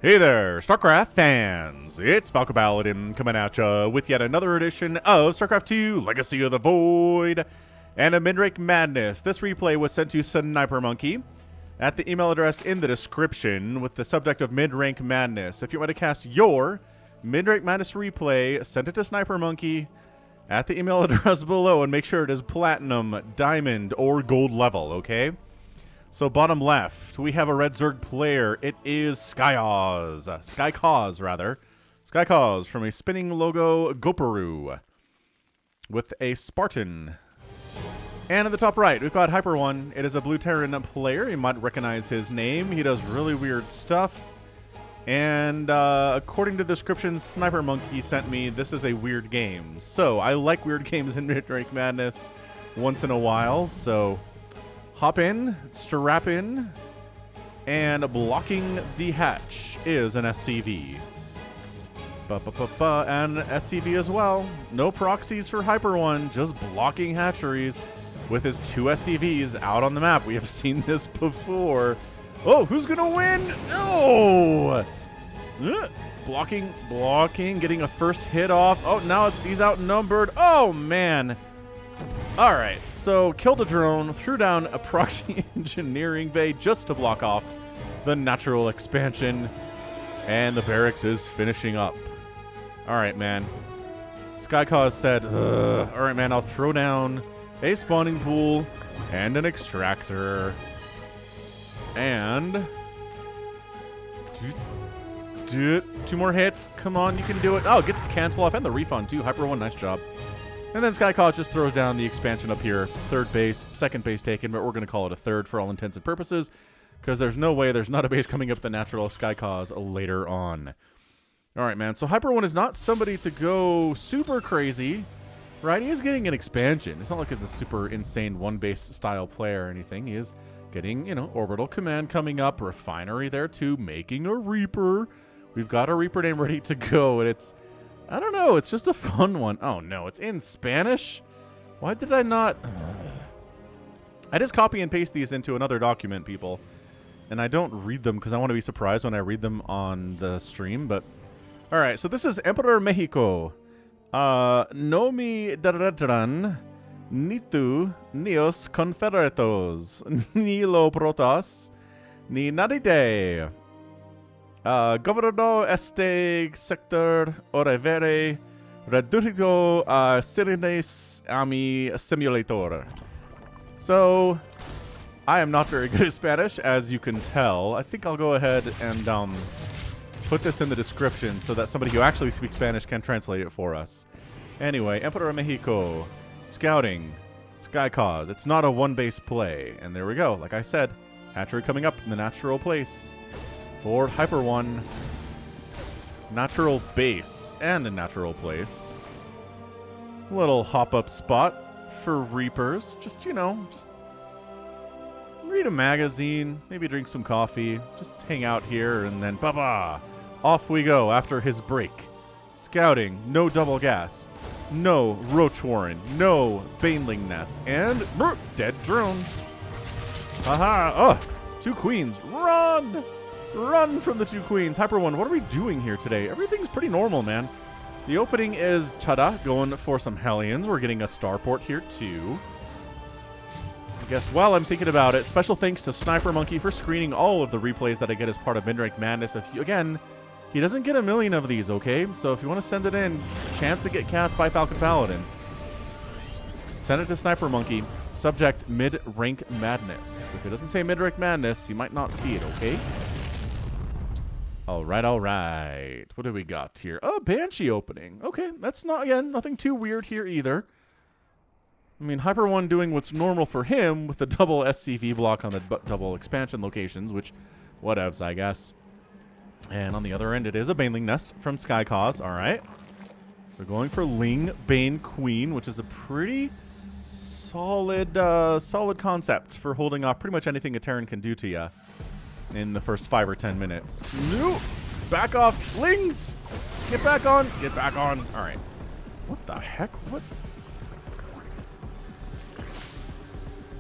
Hey there, StarCraft fans! It's Falcon Paladin coming at ya with yet another edition of StarCraft 2 Legacy of the Void and a Midrank Madness. This replay was sent to SniperMonkey at the email address in the description with the subject of Midrank Madness. If you want to cast your Midrank Madness replay, send it to SniperMonkey at the email address below and make sure it is Platinum, Diamond, or Gold level, okay? So bottom left, we have a red Zerg player. It is skykoz from a spinning logo Gobernaré with a Spartan. And in the top right, we've got HyperONE. It is a blue Terran player. You might recognize his name. He does really weird stuff. And according to the description SniperMonkey sent me, this is a weird game. So I like weird games in Midrank Madness once in a while. So hop in, strap in, and blocking the hatch is an SCV. And SCV as well. No proxies for HyperONE, just blocking hatcheries with his 2 SCVs out on the map. We have seen this before. Oh, who's gonna win? No! Blocking, getting a first hit off. Oh, now he's outnumbered. Oh, man. All right, so killed a drone, threw down a proxy engineering bay just to block off the natural expansion, and the barracks is finishing up. All right, man. skykoz said, all right, man, I'll throw down a spawning pool and an extractor. And 2 more hits. Come on, you can do it. Oh, gets the cancel off and the refund too. HyperONE, nice job. And then skykoz just throws down the expansion up here. Third base, second base taken, but we're going to call it a third for all intents and purposes because there's no way there's not a base coming up the natural skykoz later on. All right, man. So HyperONE is not somebody to go super crazy, right? He is getting an expansion. It's not like he's a super insane one-base style player or anything. He is getting, you know, orbital command coming up, refinery there too, making a Reaper. We've got a Reaper name ready to go, and it's, I don't know, it's just a fun one. Oh, no, it's in Spanish? Why did I not? I just copy and paste these into another document, people. And I don't read them because I want to be surprised when I read them on the stream. But, all right, so this is Emperor Mexico. No me detendrán ni tú nios confederados ni lo protoss ni NADIE. Gobernaré este sector veré reducido cenizas a mi simulator. So, I am not very good at Spanish, as you can tell. I think I'll go ahead and put this in the description so that somebody who actually speaks Spanish can translate it for us. Anyway, Emperor Mexico, scouting, skykoz. It's not a one-base play. And there we go. Like I said, hatchery coming up in the natural place for HyperONE. Natural base and a natural place. Little hop-up spot for Reapers. Just, you know, just read a magazine, maybe drink some coffee, just hang out here, and then ba-ba! Off we go after his break. Scouting, no double gas, no roach warren, no baneling nest, and dead drone. Haha! Oh, 2 queens, run! Run from the 2 queens. HyperONE, what are we doing here today? Everything's pretty normal, man. The opening is Chada going for some Hellions. We're getting a starport here, too. I guess while I'm thinking about it, special thanks to SniperMonkey for screening all of the replays that I get as part of Midrank Madness. If you, again, he doesn't get a million of these, okay? So if you want to send it in, chance to get cast by Falcon Paladin, send it to SniperMonkey. Subject, Midrank Madness. If it doesn't say Midrank Madness, you might not see it, okay? All right. What do we got here? Oh, Banshee opening. Okay, that's not, again, nothing too weird here either. I mean, HyperONE doing what's normal for him with the double SCV block on the double expansion locations, which, whatevs, I guess. And on the other end, it is a Baneling Nest from skykoz. All right. So going for Ling Bane Queen, which is a pretty solid concept for holding off pretty much anything a Terran can do to you in the first 5 or 10 minutes. No! Back off, Lings! Get back on! Get back on! All right. What the heck? What?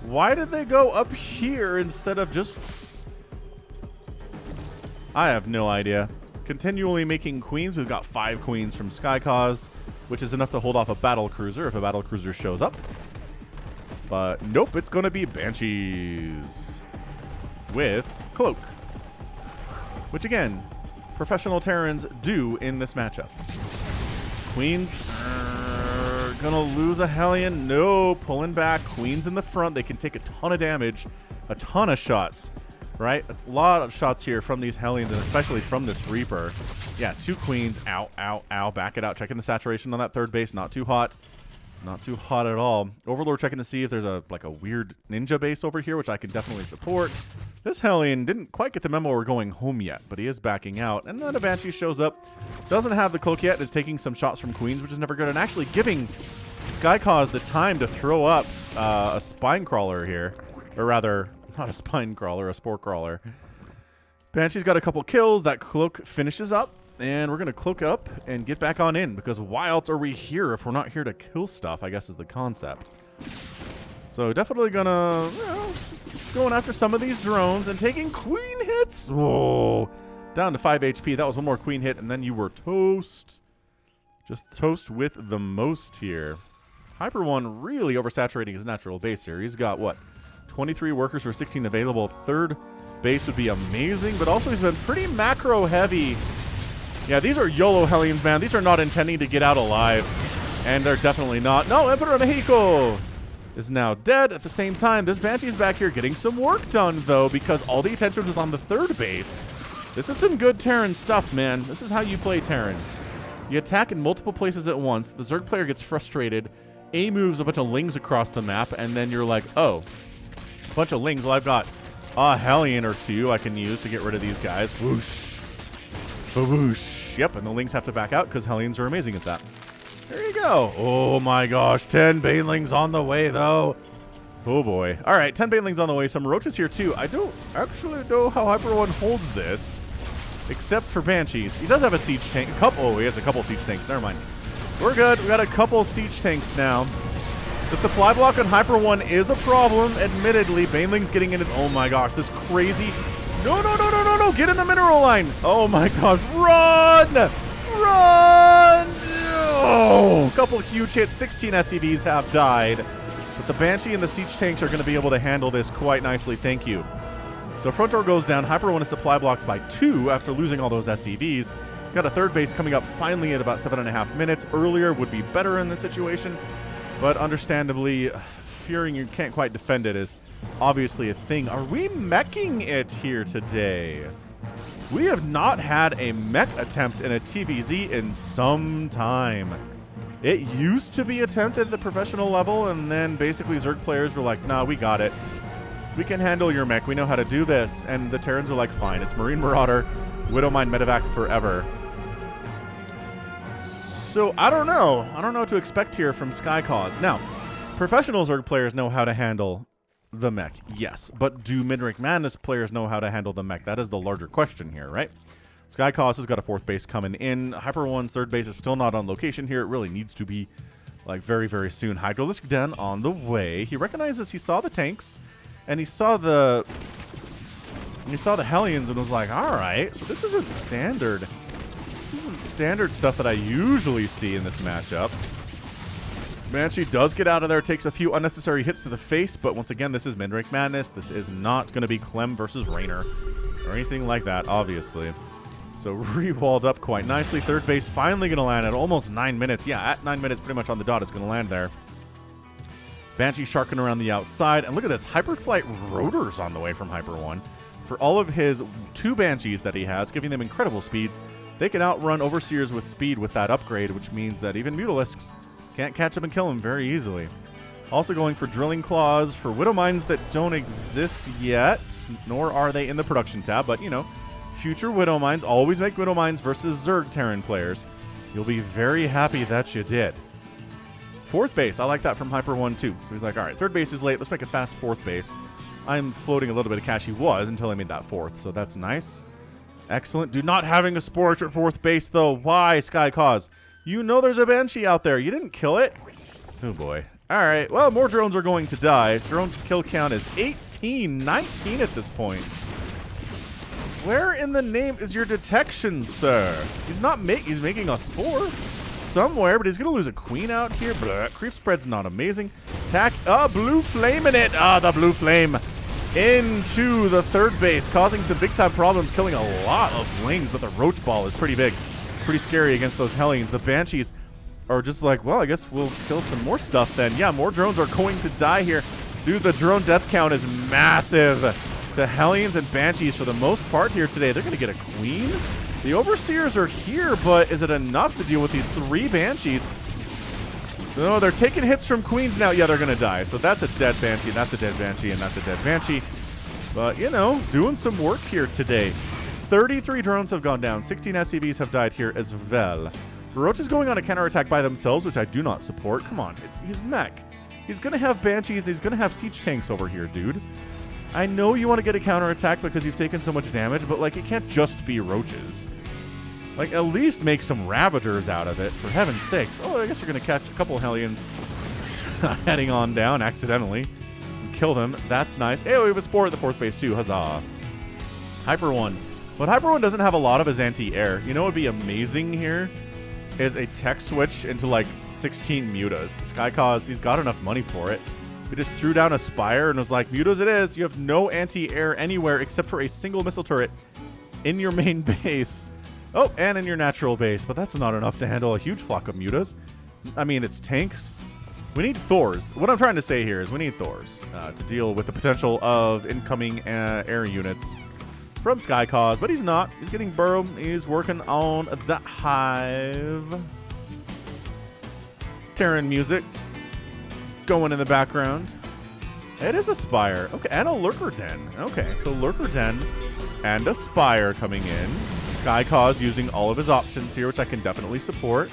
Why did they go up here instead of just I have no idea. Continually making queens. We've got 5 queens from skykoz, which is enough to hold off a battle cruiser if a battle cruiser shows up. But nope, it's going to be banshees with cloak, which again, professional Terrans do in this matchup. Queens are gonna lose a Hellion. No, pulling back. Queens in the front. They can take a ton of damage, a ton of shots, right? A lot of shots here from these Hellions, and especially from this Reaper. Yeah, 2 queens. Ow, ow, ow. Back it out. Checking the saturation on that third base. Not too hot. Not too hot at all. Overlord checking to see if there's a weird ninja base over here, which I can definitely support. This Hellion didn't quite get the memo we're going home yet, but he is backing out. And then a Banshee shows up. Doesn't have the cloak yet. Is taking some shots from queens, which is never good. And actually giving skykoz the time to throw up a spine crawler here. Or rather, not a spine crawler, a spore crawler. Banshee's got a couple kills. That cloak finishes up. And we're going to cloak up and get back on in, because why else are we here if we're not here to kill stuff, I guess is the concept. So definitely going to, just going after some of these drones and taking queen hits. Whoa. Down to 5 HP. That was one more queen hit, and then you were toast. Just toast with the most here. HyperONE really oversaturating his natural base here. He's got, what, 23 workers for 16 available. Third base would be amazing, but also he's been pretty macro heavy. Yeah, these are YOLO Hellions, man. These are not intending to get out alive. And they're definitely not. No, Emperor Mexico is now dead. At the same time, this Banshee's back here getting some work done, though, because all the attention was on the third base. This is some good Terran stuff, man. This is how you play Terran. You attack in multiple places at once. The Zerg player gets frustrated. A moves a bunch of lings across the map, and then you're like, oh, a bunch of lings. Well, I've got a Hellion or 2 I can use to get rid of these guys. Whoosh. Whoosh. Yep, and the lings have to back out because Hellions are amazing at that. There you go. Oh my gosh, 10 banelings on the way though. Oh boy. All right, 10 banelings on the way. Some roaches here too. I don't actually know how HyperONE holds this, except for Banshees. He does have a siege tank. Oh, he has a couple siege tanks. Never mind. We're good. We got a couple siege tanks now. The supply block on HyperONE is a problem, admittedly. Banelings getting in it. Oh my gosh, this crazy. No, no, no, no, no, no. Get in the mineral line. Oh my gosh. Run! Run! Oh, a couple huge hits. 16 SCVs have died. But the Banshee and the siege tanks are going to be able to handle this quite nicely. Thank you. So front door goes down. HyperONE is supply blocked by 2 after losing all those SCVs. Got a third base coming up finally at about 7.5 minutes. Earlier would be better in this situation. But understandably, fearing you can't quite defend it is obviously a thing. Are we meching it here today? We have not had a mech attempt in a TVZ in some time. It used to be attempted at the professional level, and then basically Zerg players were like, nah, we got it. We can handle your mech. We know how to do this. And the Terrans are like, fine. It's Marine Marauder, Widowmine Medevac forever. So I don't know. I don't know what to expect here from skykoz. Now, professional Zerg players know how to handle the mech, yes. But do Midrank Madness players know how to handle the mech? That is the larger question here, right? skykoz has got a 4th base coming in. HyperONE's 3rd base is still not on location here. It really needs to be, like, very, very soon. Hydralisk Den on the way. He recognizes he saw the tanks, and he saw the Hellions and was like, all right, so this isn't standard. This isn't standard stuff that I usually see in this matchup. Banshee does get out of there, takes a few unnecessary hits to the face, but once again, this is Midrank Madness. This is not going to be Clem versus Raynor or anything like that, obviously. So re-walled up quite nicely. 3rd base finally going to land at almost 9 minutes. Yeah, at 9 minutes, pretty much on the dot, it's going to land there. Banshee sharking around the outside. And look at this, Hyperflight rotors on the way from HyperONE. For all of his 2 Banshees that he has, giving them incredible speeds, they can outrun Overseers with speed with that upgrade, which means that even Mutalisks can't catch him and kill him very easily. Also going for Drilling Claws for Widow Mines that don't exist yet, nor are they in the production tab, but, you know, future Widow Mines, always make Widow Mines versus Zerg Terran players. You'll be very happy that you did. 4th base, I like that from HyperONE too. So he's like, all right, 3rd base is late, let's make a fast 4th base. I'm floating a little bit of cash. He was until I made that 4th, so that's nice. Excellent. Do not having a Sporch at 4th base, though. Why, skykoz? You know there's a Banshee out there. You didn't kill it. Oh, boy. All right. Well, more drones are going to die. Drones kill count is 18, 19 at this point. Where in the name is your detection, sir? He's not he's making a spore somewhere, but he's gonna lose a queen out here. Blah. Creep spread's not amazing. Attack, blue flame in it. The blue flame into the third base, causing some big time problems, killing a lot of wings, but the roach ball is pretty big. Pretty scary against those Hellions. The Banshees are just like, well, I guess we'll kill some more stuff then. Yeah, more drones are going to die here. Dude, the drone death count is massive to Hellions and Banshees for the most part here today. They're going to get a queen. The Overseers are here, but is it enough to deal with these 3 Banshees? No, they're taking hits from queens now. Yeah, they're going to die. So that's a dead Banshee, and that's a dead Banshee, and that's a dead Banshee. But, you know, doing some work here today. 33 drones have gone down. 16 SCVs have died here as well. Roach is going on a counterattack by themselves, which I do not support. Come on, he's mech. He's going to have Banshees. He's going to have siege tanks over here, dude. I know you want to get a counterattack because you've taken so much damage, but, like, it can't just be Roaches. Like, at least make some Ravagers out of it, for heaven's sakes. Oh, I guess you're going to catch a couple Hellions heading on down accidentally and kill them. That's nice. Hey, we have a spore at the 4th base, too. Huzzah. HyperONE. What HyperONE doesn't have a lot of is anti-air. You know what would be amazing here is a tech switch into like 16 mutas. skykoz, he's got enough money for it. He just threw down a Spire and was like, mutas it is. You have no anti-air anywhere except for a single missile turret in your main base. Oh, and in your natural base. But that's not enough to handle a huge flock of mutas. I mean, it's tanks. We need Thors. What I'm trying to say here is we need Thors to deal with the potential of incoming air units from skykoz, but he's not. He's getting burrow. He's working on the hive. Terran music going in the background. It is a Spire. Okay, and a Lurker Den. Okay, so Lurker Den and a Spire coming in. skykoz using all of his options here, which I can definitely support.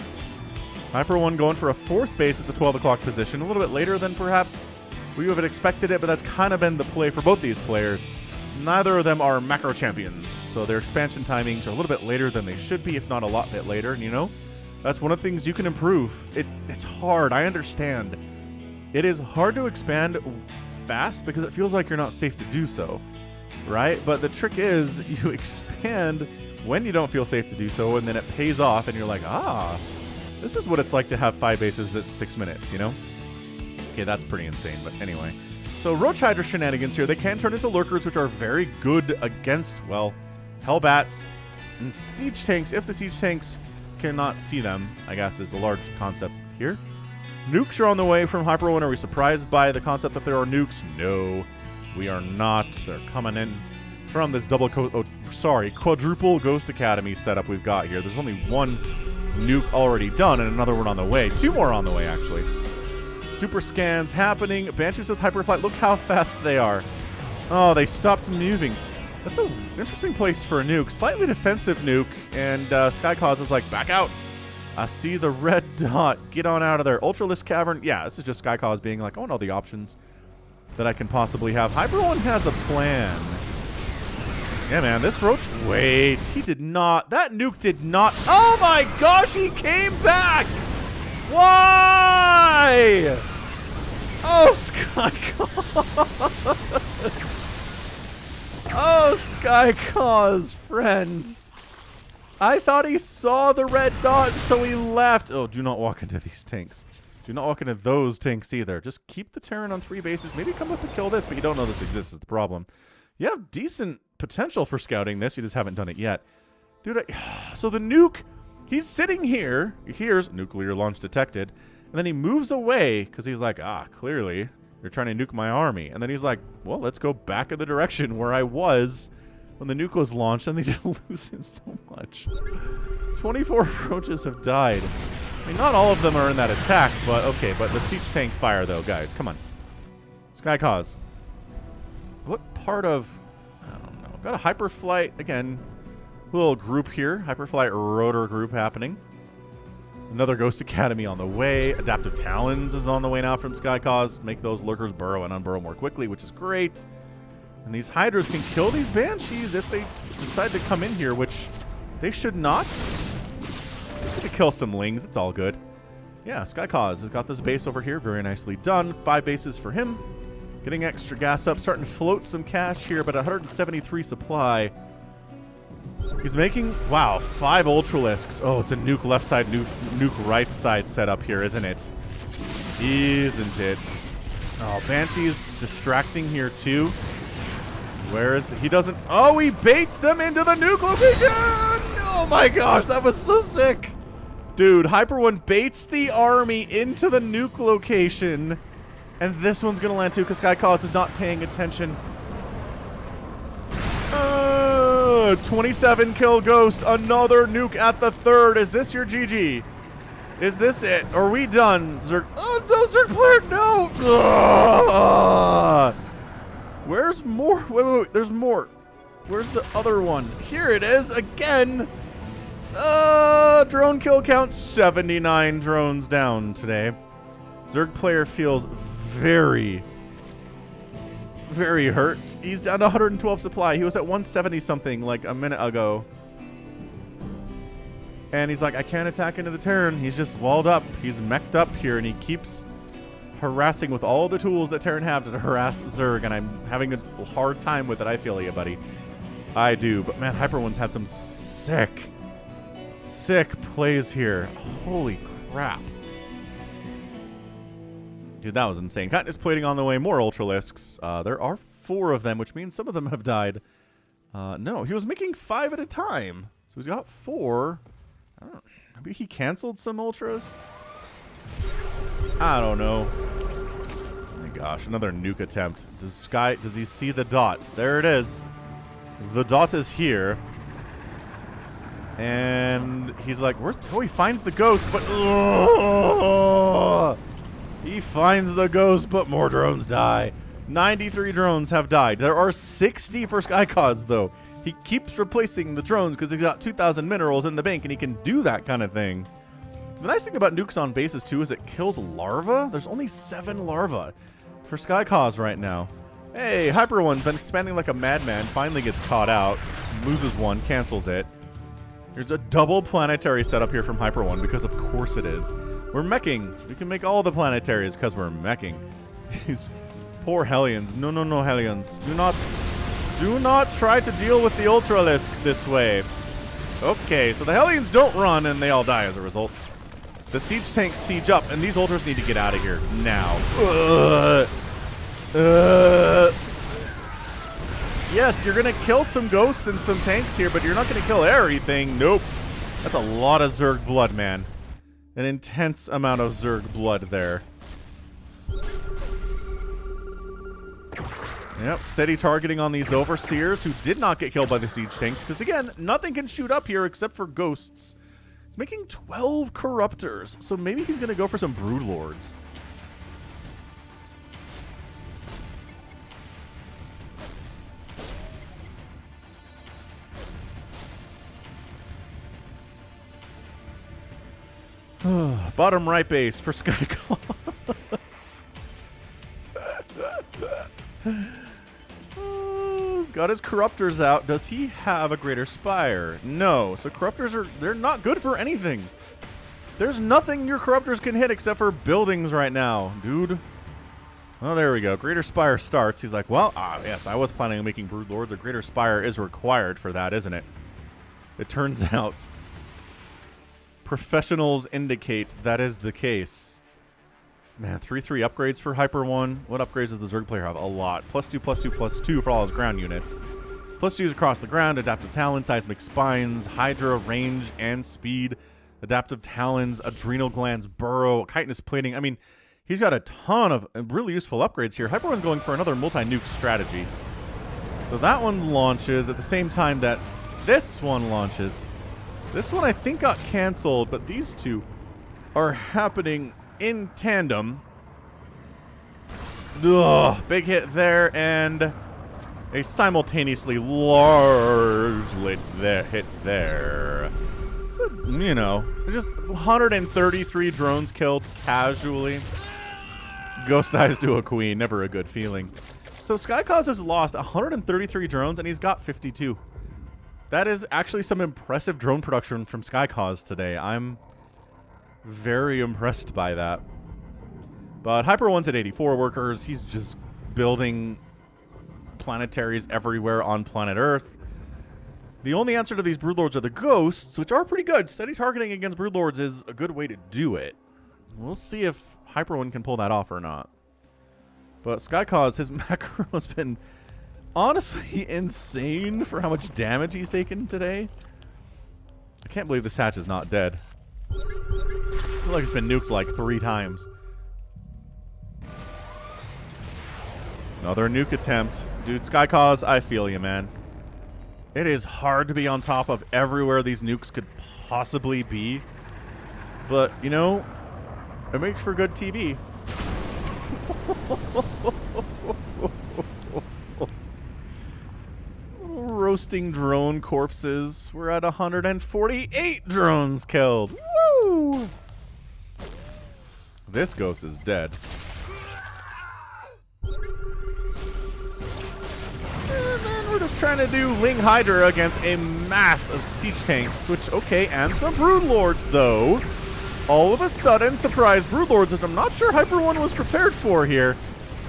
HyperONE going for a 4th base at the 12 o'clock position. A little bit later than perhaps we would have expected it, but that's kind of been the play for both these players. Neither of them are macro champions, so their expansion timings are a little bit later than they should be, if not a lot bit later. And you know, that's one of the things you can improve. It's hard. I understand. It is hard to expand fast because it feels like you're not safe to do so, right? But the trick is you expand when you don't feel safe to do so, and then it pays off, and you're like, this is what it's like to have 5 bases at 6 minutes, you know? Okay, that's pretty insane, but anyway. So Roach Hydra shenanigans here. They can turn into Lurkers, which are very good against, well, Hellbats and Siege Tanks. If the Siege Tanks cannot see them, I guess, is the large concept here. Nukes are on the way from HyperONE. Are we surprised by the concept that there are nukes? No, we are not. They're coming in from this quadruple Ghost Academy setup we've got here. There's only 1 nuke already done and another one on the way. 2 more on the way, actually. Super scans happening. Banshees with hyperflight. Look how fast they are. Oh, they stopped moving. That's an interesting place for a nuke. Slightly defensive nuke. And skykoz is like, back out. I see the red dot. Get on out of there. Ultralisk Cavern. Yeah, this is just skykoz being like, I want all the options that I can possibly have. HyperONE has a plan. Yeah, man, this Roach... Wait, he did not... That nuke did not... Oh my gosh, he came back! Why? Oh, skykoz. Oh, skykoz, friend. I thought he saw the red dot, so he left. Oh, do not walk into these tanks. Do not walk into those tanks either. Just keep the Terran on 3 bases. Maybe come up to kill this, but you don't know this exists is the problem. You have decent potential for scouting this. You just haven't done it yet. Dude, so the nuke... He's sitting here, he hears nuclear launch detected, and then he moves away because he's like, clearly you're trying to nuke my army. And then he's like, well, let's go back in the direction where I was when the nuke was launched, and they just loosen so much. 24 Roaches have died. I mean, not all of them are in that attack, but okay, but the siege tank fire though, guys, come on. skykoz. What part of, I don't know, got a hyperflight, again, little group here. Hyperflight rotor group happening. Another Ghost Academy on the way. Adaptive Talons is on the way now from skykoz. Make those Lurkers burrow and unburrow more quickly, which is great. And these Hydras can kill these Banshees if they decide to come in here, which they should not. Just going to kill some Lings. It's all good. Yeah, skykoz has got this base over here. Very nicely done. 5 bases for him. Getting extra gas up. Starting to float some cash here, but 173 supply. He's making, wow, 5 Ultralisks. Oh, it's a nuke left side, nuke right side setup here, isn't it? Isn't it? Oh, Banshee's distracting here too. Where is the, he doesn't, oh, he baits them into the nuke location! Oh my gosh, that was so sick. Dude, HyperONE baits the army into the nuke location. And this one's gonna land too because skykoz is not paying attention. 27 kill Ghost, another nuke at the 3rd. Is this your GG? Is this it? Are we done? Zerg, oh no, Zerg player, no! Ugh. Where's more? Wait, there's more. Where's the other one? Here it is again. Drone kill count, 79 drones down today. Zerg player feels very hurt. He's down to 112 supply. He was at 170 something like a minute ago. And he's like, I can't attack into the Terran. He's just walled up. He's mech'd up here, and he keeps harassing with all the tools that Terran have to harass Zerg, and I'm having a hard time with it. I feel you, buddy. I do. But man, HyperONE's had some sick plays here. Holy crap. Dude, that was insane. Cotton plating on the way. More Ultralisks. There are 4 of them, which means some of them have died. No, he was making 5 at a time. So he's got 4. I don't know. Maybe he canceled some Ultras? I don't know. Oh my gosh, another nuke attempt. Does he see the dot? There it is. The dot is here. And he's like, where's... Oh, he finds the ghost, but... He finds the ghost, but more drones die. 93 drones have died. There are 60 for skykoz, though. He keeps replacing the drones because he's got 2,000 minerals in the bank, and he can do that kind of thing. The nice thing about nukes on bases, too, is it kills larvae. There's only 7 larvae for skykoz right now. Hey, HyperONE's been expanding like a madman. Finally gets caught out. Loses one, cancels it. There's a double planetary setup here from HyperONE because of course it is. We're meching. We can make all the planetaries because we're meching. These poor Hellions. No, Hellions. Do not try to deal with the Ultralisks this way. Okay, so the Hellions don't run and they all die as a result. The siege tanks siege up, and these Ultras need to get out of here now. Yes, you're gonna kill some ghosts and some tanks here, but you're not gonna kill everything. Nope. That's a lot of Zerg blood, man. An intense amount of Zerg blood there. Yep, steady targeting on these Overseers who did not get killed by the siege tanks, because again, nothing can shoot up here except for ghosts. He's making 12 Corruptors, so maybe he's gonna go for some Broodlords. Bottom right base for skykoz. He's got his Corruptors out. Does he have a Greater Spire? No. So Corruptors they're not good for anything. There's nothing your Corruptors can hit except for buildings right now, dude. Well, there we go. Greater Spire starts. He's like, well, yes, I was planning on making Broodlords. A Greater Spire is required for that, isn't it? It turns out professionals indicate that is the case. Man, 3/3 upgrades for HyperONE. What upgrades does the Zerg player have? A lot. +2/+2/+2 for all his ground units. +2s across the ground, adaptive talons, seismic spines, Hydra, range, and speed. Adaptive talons, adrenal glands, burrow, chitinous plating. I mean, he's got a ton of really useful upgrades here. HyperONE's going for another multi-nuke strategy. So that one launches at the same time that this one launches. This one I think got canceled, but these two are happening in tandem. Ugh, big hit there, and a simultaneously large hit there. So, you know, just 133 drones killed casually. Ghost eyes to a queen, never a good feeling. So skykoz has lost 133 drones, and he's got 52. That is actually some impressive drone production from skykoz today. I'm very impressed by that. But HyperONE's at 84 workers. He's just building planetaries everywhere on planet Earth. The only answer to these Broodlords are the ghosts, which are pretty good. Steady targeting against Broodlords is a good way to do it. We'll see if HyperONE can pull that off or not. But skykoz, his macro has been honestly insane for how much damage he's taken today. I can't believe this hatch is not dead. I feel like it's been nuked like 3 times. Another nuke attempt. Dude, skykoz, I feel you, man. It is hard to be on top of everywhere these nukes could possibly be. But, you know, it makes for good TV. Roasting drone corpses. We're at 148 drones killed. Woo! This ghost is dead. And then we're just trying to do Ling Hydra against a mass of siege tanks, which, okay, and some Broodlords, though. All of a sudden, surprise Broodlords, which I'm not sure HyperONE was prepared for here.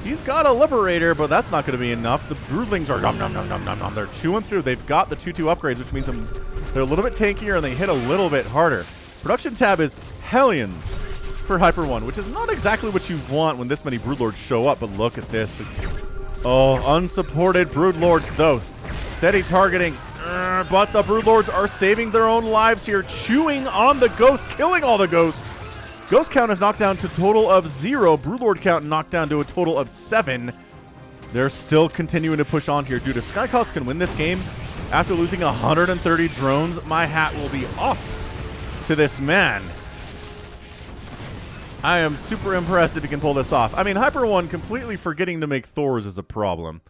He's got a Liberator, but that's not going to be enough. The Broodlings are nom nom nom nom nom nom. They're chewing through. They've got the 2-2 upgrades, which means they're a little bit tankier and they hit a little bit harder. Production tab is hellions for HyperONE, which is not exactly what you want when this many Broodlords show up, but look at this. Oh, unsupported Broodlords, though. Steady targeting, but the Broodlords are saving their own lives here, chewing on the ghosts, killing all the ghosts. Ghost count is knocked down to a total of 0. Broodlord count knocked down to a total of 7. They're still continuing to push on here. Dude, if skykoz can win this game after losing 130 drones, my hat will be off to this man. I am super impressed if he can pull this off. I mean, HyperONE completely forgetting to make Thors is a problem.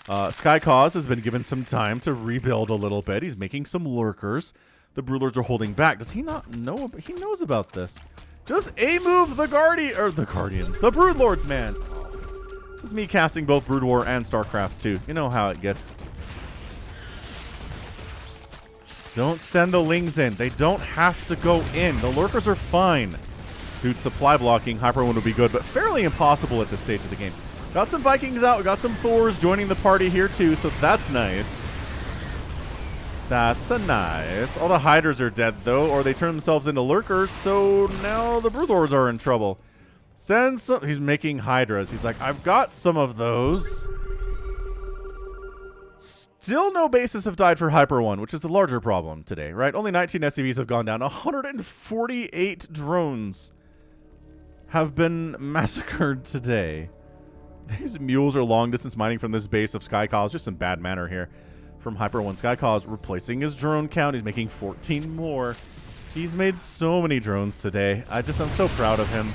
skykoz has been given some time to rebuild a little bit. He's making some lurkers. The Broodlords are holding back. Does he not know? He knows about this. Just A-move the Guardians. The Broodlords, man. This is me casting both Brood War and StarCraft 2. You know how it gets. Don't send the Lings in. They don't have to go in. The lurkers are fine. Dude, supply blocking, HyperONE would be good, but fairly impossible at this stage of the game. Got some Vikings out. Got some Thors joining the party here, too, so that's nice. That's a nice. All the Hydras are dead, though, or they turn themselves into lurkers, so now the Broodlords are in trouble. Send some... He's making Hydras. He's like, I've got some of those. Still no bases have died for HyperONE, which is the larger problem today, right? Only 19 SCVs have gone down. 148 drones have been massacred today. These mules are long-distance mining from this base of skykoz. Just some bad manner here from HyperONE. skykoz replacing his drone count. He's making 14 more. He's made so many drones today. I'm so proud of him.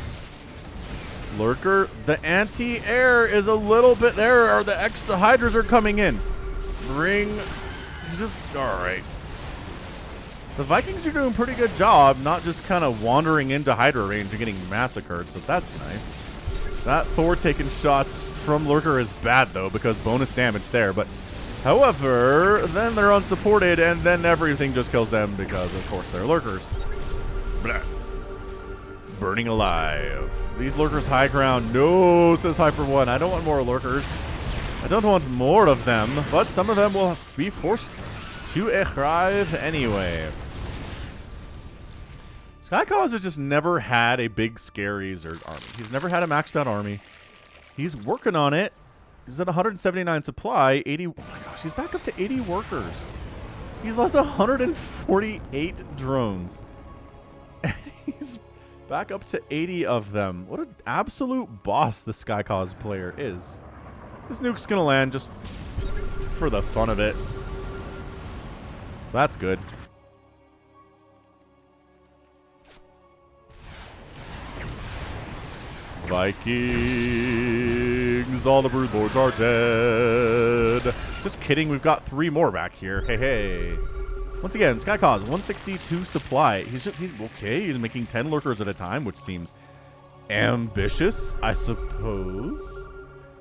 Lurker, the anti-air is a little bit there, or the extra Hydras are coming in. Bring, just, all right. The Vikings are doing a pretty good job, not just kind of wandering into Hydra range and getting massacred, so that's nice. That Thor taking shots from Lurker is bad, though, because bonus damage there, but however, then they're unsupported, and then everything just kills them because, of course, they're Lurkers. Blah. Burning alive. These Lurkers high ground. No, says HyperONE. I don't want more Lurkers. I don't want more of them, but some of them will be forced to arrive anyway. skykoz has just never had a big, scary Zerg army. He's never had a maxed out army. He's working on it. He's at 179 supply, 80. Oh my gosh, he's back up to 80 workers. He's lost 148 drones. And he's back up to 80 of them. What an absolute boss the skykoz player is. This nuke's gonna land just for the fun of it. So that's good. Vikings, all the Broodlords are dead. Just kidding, we've got 3 more back here. Hey, hey. Once again, skykoz, 162 supply. He's okay. He's making 10 lurkers at a time, which seems ambitious, I suppose.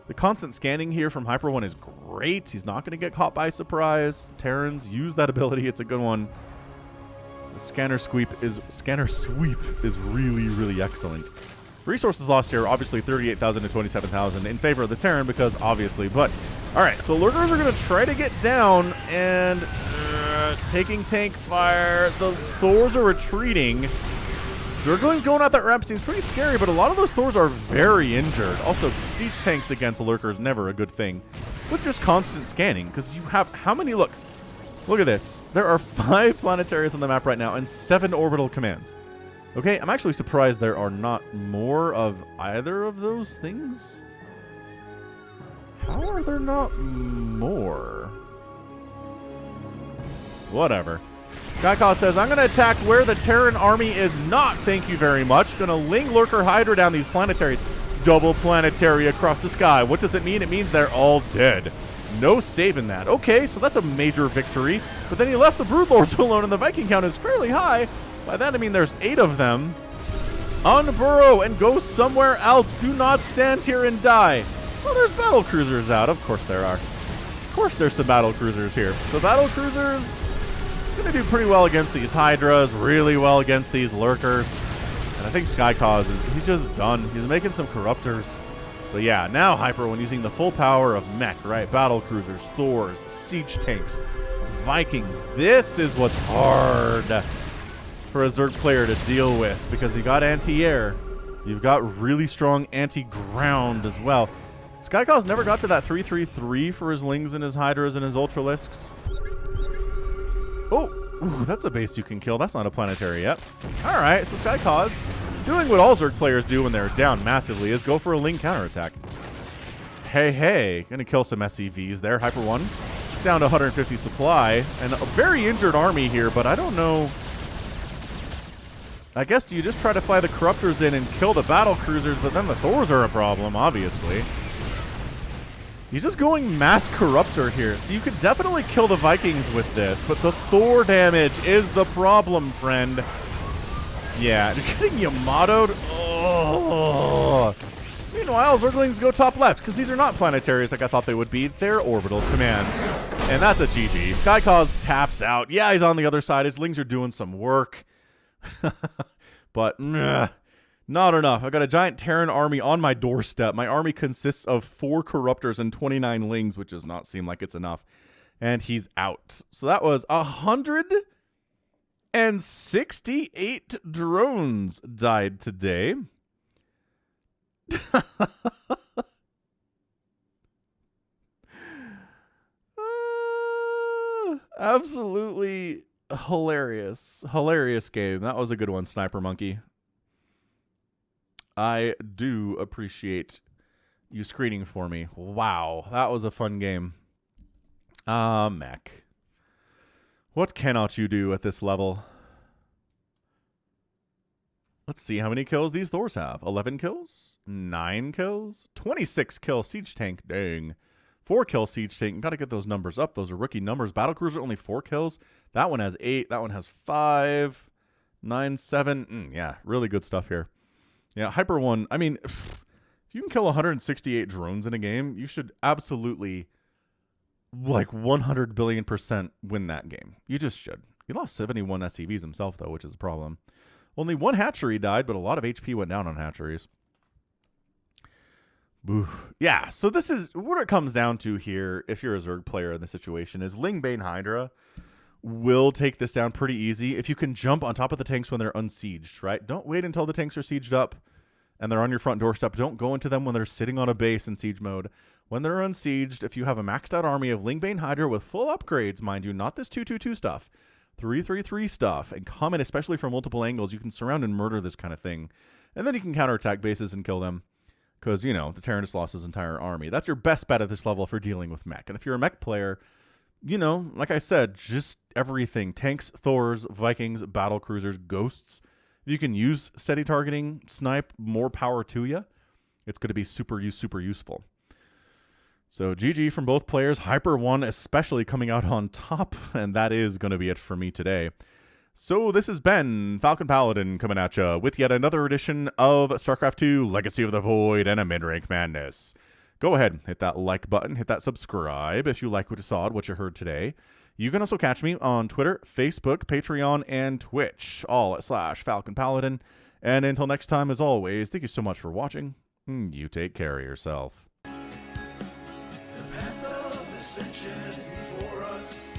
The constant scanning here from HyperONE is great. He's not going to get caught by surprise. Terrans, use that ability. It's a good one. The scanner sweep is really, really excellent. Resources lost here, obviously 38,000 to 27,000 in favor of the Terran because obviously, but all right, so lurkers are going to try to get down and taking tank fire. The Thors are retreating. Zergling's going out that ramp seems pretty scary, but a lot of those Thors are very injured. Also, siege tanks against lurkers never a good thing. With just constant scanning, because you have how many? Look at this. There are 5 planetaries on the map right now and 7 orbital commands. Okay, I'm actually surprised there are not more of either of those things. How are there not more? Whatever. skykoz says, I'm going to attack where the Terran army is not. Thank you very much. Going to Ling Lurker Hydra down these planetaries. Double planetary across the sky. What does it mean? It means they're all dead. No saving that. Okay, so that's a major victory. But then he left the Broodlords alone, and the Viking count is fairly high. By that, I mean there's 8 of them. Unburrow and go somewhere else. Do not stand here and die. Well, there's battle cruisers out. Of course there are. Of course there's some battle cruisers here. So battle cruisers going to do pretty well against these Hydras, really well against these Lurkers. And I think skykoz he's just done. He's making some Corruptors. But yeah, now HyperONE using the full power of mech, right? Battle cruisers, Thors, siege tanks, Vikings. This is what's hard for a Zerg player to deal with, because you got anti-air. You've got really strong anti-ground as well. skykoz never got to that 3-3-3 for his Lings and his Hydras and his Ultralisks. Oh, ooh, that's a base you can kill. That's not a planetary yet. All right, so skykoz doing what all Zerg players do when they're down massively is go for a Ling counterattack. Hey, gonna kill some SCVs there. HyperONE down to 150 supply and a very injured army here, but I don't know. I guess do you just try to fly the Corruptors in and kill the battle cruisers, but then the Thors are a problem, obviously. He's just going mass Corruptor here, so you could definitely kill the Vikings with this, but the Thor damage is the problem, friend. Yeah, you're getting Yamato'd. Oh. Meanwhile, Zerglings go top left, because these are not planetaries like I thought they would be. They're orbital commands. And that's a GG. skykoz taps out. Yeah, he's on the other side. His Lings are doing some work. But not enough. I got a giant Terran army on my doorstep. My army consists of 4 Corruptors and 29 Lings, which does not seem like it's enough. And he's out. So that was 168 drones died today. Absolutely hilarious. Hilarious game. That was a good one, SniperMonkey. I do appreciate you screening for me. Wow, that was a fun game. Mech. What cannot you do at this level? Let's see how many kills these Thors have. 11 kills? 9 kills? 26 kill siege tank. Dang. 4 kill siege tank. Got to get those numbers up. Those are rookie numbers. Battlecruiser only 4 kills. That one has 8. That one has 5. 9, 7. Yeah, really good stuff here. Yeah, HyperONE. I mean, if you can kill 168 drones in a game, you should absolutely, like 100 billion% win that game. You just should. He lost 71 SCVs himself, though, which is a problem. Only 1 hatchery died, but a lot of HP went down on hatcheries. Boo. Yeah, so this is what it comes down to here, if you're a Zerg player in this situation, is Lingbane Hydra will take this down pretty easy if you can jump on top of the tanks when they're unsieged, right? Don't wait until the tanks are sieged up and they're on your front doorstep. Don't go into them when they're sitting on a base in siege mode. When they're unsieged, if you have a maxed out army of Lingbane Hydra with full upgrades, mind you, not this 2-2-2 stuff, 3-3-3 stuff, and come in especially from multiple angles, you can surround and murder this kind of thing. And then you can counterattack bases and kill them. Because, you know, the Terran just lost his entire army. That's your best bet at this level for dealing with mech. And if you're a mech player, you know, like I said, just everything. Tanks, Thors, Vikings, battle cruisers, ghosts. If you can use steady targeting, snipe, more power to you. It's going to be super useful. So GG from both players. HyperONE especially coming out on top. And that is going to be it for me today. So this has been Falcon Paladin coming at you with yet another edition of StarCraft 2 Legacy of the Void and a Midrank Madness. Go ahead, hit that like button, hit that subscribe if you like what you saw, what you heard today. You can also catch me on Twitter, Facebook, Patreon, and Twitch, all at /Falcon Paladin. And until next time, as always, thank you so much for watching. You take care of yourself. The path of ascension is before us.